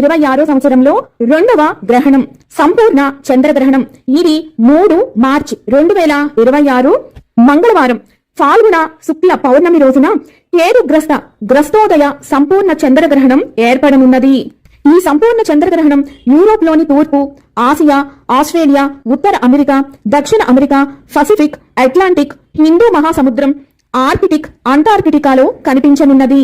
2026 సంవత్సరంలో రెండవ గ్రహణం సంపూర్ణ చంద్రగ్రహణం. ఇది 3 మార్చి 2026 మంగళవారం ఫాల్గుణ శుక్ల పౌర్ణమి రోజున గ్రస్తోదయ సంపూర్ణ చంద్రగ్రహణం ఏర్పడనున్నది. ఈ సంపూర్ణ చంద్రగ్రహణం యూరోప్ లోని తూర్పు, ఆసియా, ఆస్ట్రేలియా, ఉత్తర అమెరికా, దక్షిణ అమెరికా, పసిఫిక్, అట్లాంటిక్, హిందూ మహాసముద్రం, ఆర్కిటిక్, అంటార్కిటికాలో కనిపించనున్నది.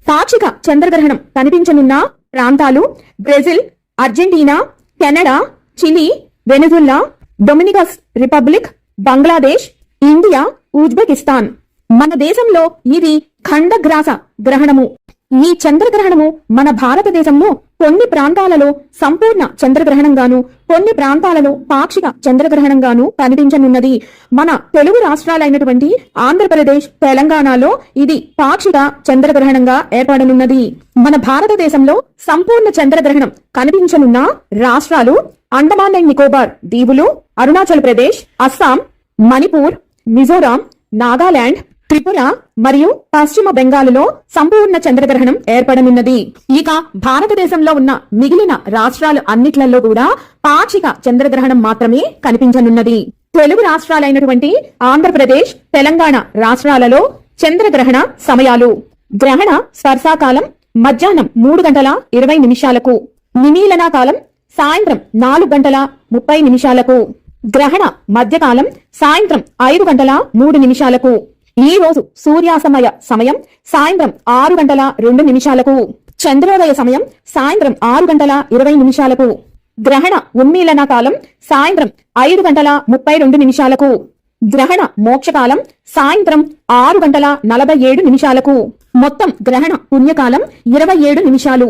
పాక్షిక చంద్రగ్రహణం కనిపించనున్న ప్రాంతాలు Brazil, Argentina, Canada, Chile, Venezuela, Dominican Republic, Bangladesh, India, Uzbekistan. మన దేశంలో ఇది ఖండగ్రాస గ్రహణము. ఈ చంద్రగ్రహణము మన భారతదేశంలో కొన్ని ప్రాంతాలలో సంపూర్ణ చంద్రగ్రహణంగాను, కొన్ని ప్రాంతాలలో పాక్షిక చంద్రగ్రహణంగాను కనిపించనున్నది. మన తెలుగు రాష్ట్రాలైనటువంటి ఆంధ్రప్రదేశ్, తెలంగాణలో ఇది పాక్షిక చంద్రగ్రహణంగా ఏర్పడనున్నది. మన భారతదేశంలో సంపూర్ణ చంద్రగ్రహణం కనిపించనున్న రాష్ట్రాలు అండమాన్ అండ్ నికోబార్ దీవులు, అరుణాచల్ ప్రదేశ్, అస్సాం, మణిపూర్, మిజోరాం, నాగాలాండ్, త్రిపుర మరియు పశ్చిమ బెంగాల్లో సంపూర్ణ చంద్రగ్రహణం ఏర్పడనున్నది. ఇక భారతదేశంలో ఉన్న మిగిలిన రాష్ట్రాలు అన్నిట్లలో కూడా పాక్షిక చంద్రగ్రహణం మాత్రమే కనిపించనున్నది. తెలుగు రాష్ట్రాలైనటువంటి ఆంధ్రప్రదేశ్, తెలంగాణ రాష్ట్రాలలో చంద్రగ్రహణ సమయాలు: గ్రహణ స్పర్శాకాలం మధ్యాహ్నం 3 గంటల 20 నిమిషాలకు, నిమీలనా కాలం సాయంత్రం 4 గంటల 30 నిమిషాలకు, గ్రహణ మధ్యకాలం సాయంత్రం 5 గంటల 3 నిమిషాలకు. ఈ రోజు సూర్యాస్తమయ సమయం సాయంత్రం 6 గంటల 2 నిమిషాలకు, చంద్రోదయ సమయం సాయంత్రం 6 గంటల 20 నిమిషాలకు, గ్రహణ ఉన్మీలన కాలం సాయంత్రం 5 గంటల 32 నిమిషాలకు, గ్రహణ మోక్షకాలం సాయంత్రం 6 గంటల 47 నిమిషాలకు. మొత్తం గ్రహణ పుణ్యకాలం 27 నిమిషాలు.